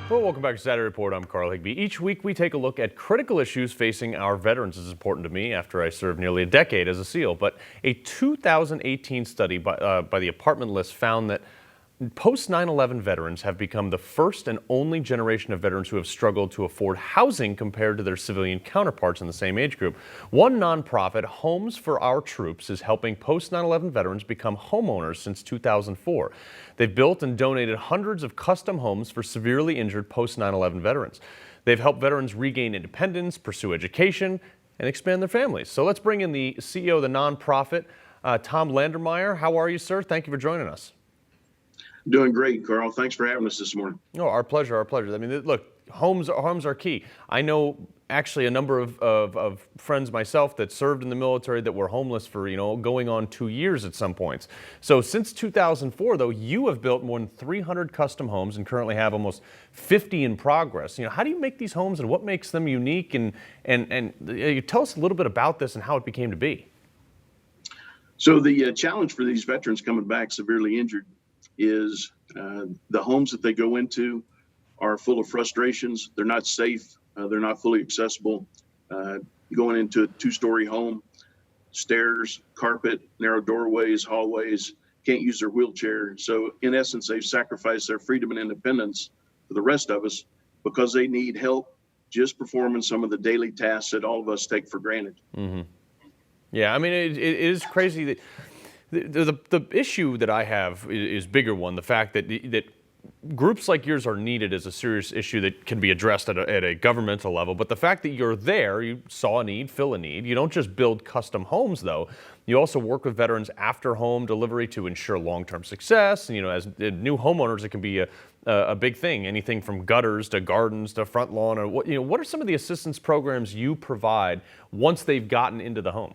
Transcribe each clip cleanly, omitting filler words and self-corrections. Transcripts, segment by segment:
Well, welcome back to Saturday Report. I'm Carl Higbee. Each week we take a look at critical issues facing our veterans. This is important to me after I served nearly a decade as a SEAL. But a 2018 study by the Apartment List found that post 9/11 veterans have become the first and only generation of veterans who have struggled to afford housing compared to their civilian counterparts in the same age group. One nonprofit, Homes for Our Troops, is helping post 9/11 veterans become homeowners since 2004. They've built and donated hundreds of custom homes for severely injured post 9/11 veterans. They've helped veterans regain independence, pursue education, and expand their families. So let's bring in the CEO of the nonprofit, Tom Landwermeyer. How are you, sir? Thank you for joining us. Doing great, Carl. Thanks for having us this morning. No, our pleasure, our pleasure. I mean, look, homes are key. I know actually a number of friends myself that served in the military that were homeless for, going on 2 years at some points. So since 2004, though, you have built more than 300 custom homes and currently have almost 50 in progress. How do you make these homes and what makes them unique? And you tell us a little bit about this and how it became to be. So the challenge for these veterans coming back severely injured is the homes that they go into are full of frustrations. They're not safe. They're not fully accessible. Going into a 2-story home, stairs, carpet, narrow doorways, hallways, can't use their wheelchair. So in essence, they've sacrificed their freedom and independence for the rest of us because they need help just performing some of the daily tasks that all of us take for granted. Mm-hmm. Yeah, I mean, it is crazy that the issue that I have is bigger one. The fact that groups like yours are needed is a serious issue that can be addressed at a governmental level. But the fact that you're there, you saw a need, fill a need. You don't just build custom homes, though. You also work with veterans after home delivery to ensure long-term success. And, as new homeowners, it can be a big thing. Anything from gutters to gardens to front lawn. Or what are some of the assistance programs you provide once they've gotten into the home?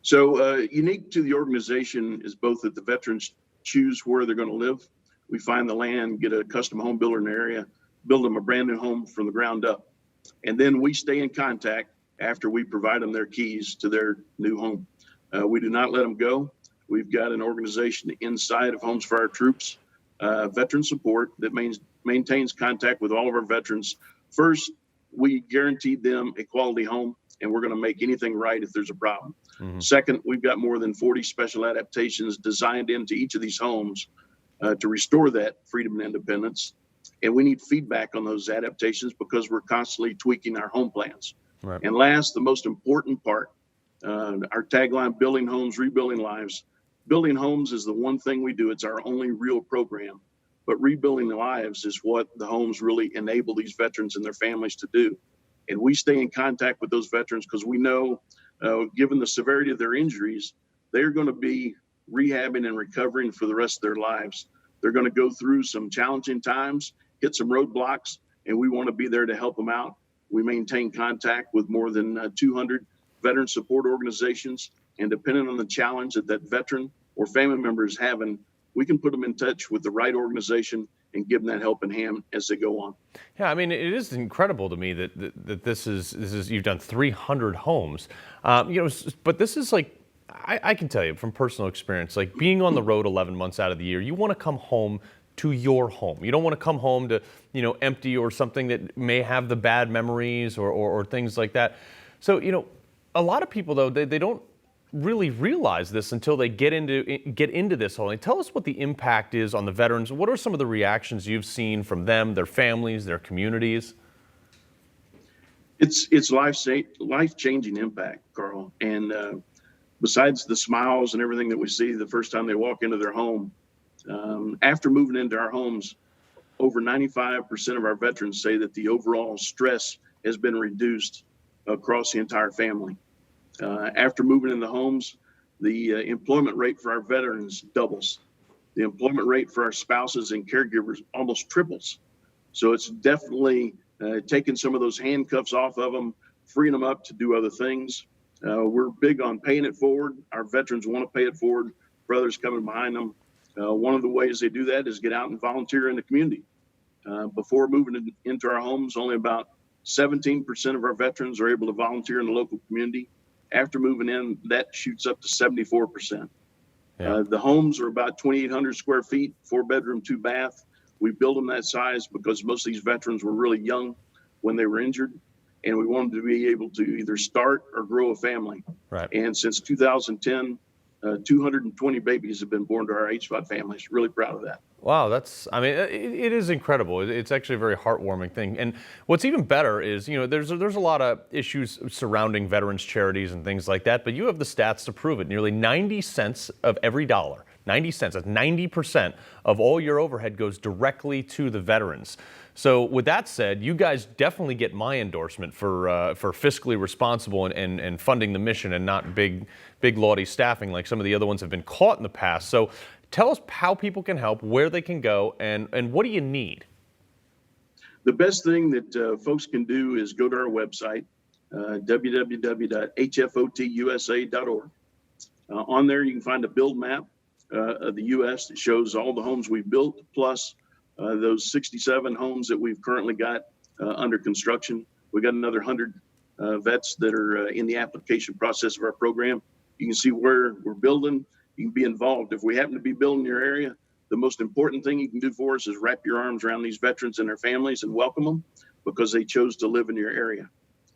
So unique to the organization is both that the veterans choose where they're going to live. We find the land, get a custom home builder in the area, build them a brand new home from the ground up. And then we stay in contact after we provide them their keys to their new home. We do not let them go. We've got an organization inside of Homes for Our Troops, veteran support that maintains contact with all of our veterans. First, we guaranteed them a quality home, and we're going to make anything right if there's a problem. Mm-hmm. Second, we've got more than 40 special adaptations designed into each of these homes to restore that freedom and independence. And we need feedback on those adaptations because we're constantly tweaking our home plans. Right. And last, the most important part, our tagline, building homes, rebuilding lives. Building homes is the one thing we do. It's our only real program. But rebuilding lives is what the homes really enable these veterans and their families to do. And we stay in contact with those veterans because we know, given the severity of their injuries, they're going to be rehabbing and recovering for the rest of their lives. They're going to go through some challenging times, hit some roadblocks, and we want to be there to help them out. We maintain contact with more than 200 veteran support organizations, and depending on the challenge that veteran or family member is having, we can put them in touch with the right organization and give them that helping hand as they go on. Yeah, I mean, it is incredible to me that this is you've done 300 homes, but this is like, I can tell you from personal experience, like being on the road 11 months out of the year, you want to come home to your home. You don't want to come home to, empty or something that may have the bad memories or things like that. So, a lot of people, though, they don't really realize this until they get into this whole thing. Tell us what the impact is on the veterans. What are some of the reactions you've seen from them, their families, their communities? It's life-changing impact, Carl. And besides the smiles and everything that we see the first time they walk into their home, after moving into our homes, over 95% of our veterans say that the overall stress has been reduced across the entire family. After moving in the homes, the employment rate for our veterans doubles. The employment rate for our spouses and caregivers almost triples. So it's definitely taking some of those handcuffs off of them, freeing them up to do other things. We're big on paying it forward. Our veterans want to pay it forward for others coming behind them. One of the ways they do that is get out and volunteer in the community. Before moving into our homes, only about 17% of our veterans are able to volunteer in the local community. After moving in, that shoots up to 74%. Yeah. The homes are about 2,800 square feet, 4-bedroom, 2-bath. We build them that size because most of these veterans were really young when they were injured, and we want them to be able to either start or grow a family. Right. And since 2010, 220 babies have been born to our HVOD families. Really proud of that. Wow, I mean, it is incredible. It's actually a very heartwarming thing. And what's even better is, there's a lot of issues surrounding veterans charities and things like that, but you have the stats to prove it. Nearly 90 cents of every dollar, 90 cents, that's 90% of all your overhead goes directly to the veterans. So with that said, you guys definitely get my endorsement for fiscally responsible and funding the mission and not big laudy staffing like some of the other ones have been caught in the past. So tell us how people can help, where they can go, and what do you need? The best thing that folks can do is go to our website, www.hfotusa.org. On there, you can find a build map of the U.S. that shows all the homes we've built, plus those 67 homes that we've currently got under construction. We got another 100 vets that are in the application process of our program. You can see where we're building. You can be involved. If we happen to be building your area, the most important thing you can do for us is wrap your arms around these veterans and their families and welcome them because they chose to live in your area.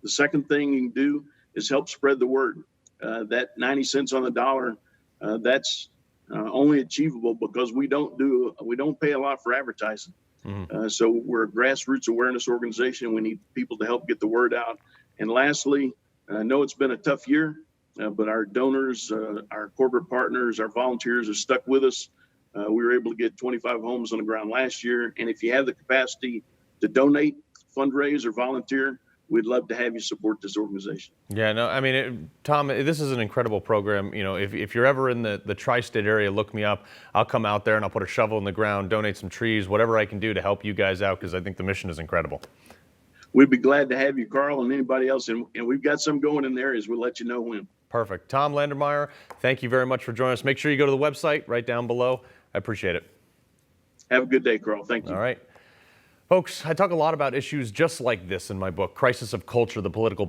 The second thing you can do is help spread the word. That 90 cents on the dollar, that's only achievable because we don't pay a lot for advertising. Mm-hmm. So we're a grassroots awareness organization. We need people to help get the word out. And lastly, I know it's been a tough year, but our donors, our corporate partners, our volunteers have stuck with us. We were able to get 25 homes on the ground last year. And if you have the capacity to donate, fundraise, or volunteer, we'd love to have you support this organization. Yeah, no, I mean, Tom, this is an incredible program. If you're ever in the tri-state area, look me up. I'll come out there and I'll put a shovel in the ground, donate some trees, whatever I can do to help you guys out, because I think the mission is incredible. We'd be glad to have you, Carl, and anybody else. And we've got some going in there, as we'll let you know when. Perfect. Tom Landwermeyer, thank you very much for joining us. Make sure you go to the website right down below. I appreciate it. Have a good day, Carl. Thank you. All right. Folks, I talk a lot about issues just like this in my book, Crisis of Culture, the Political Battle.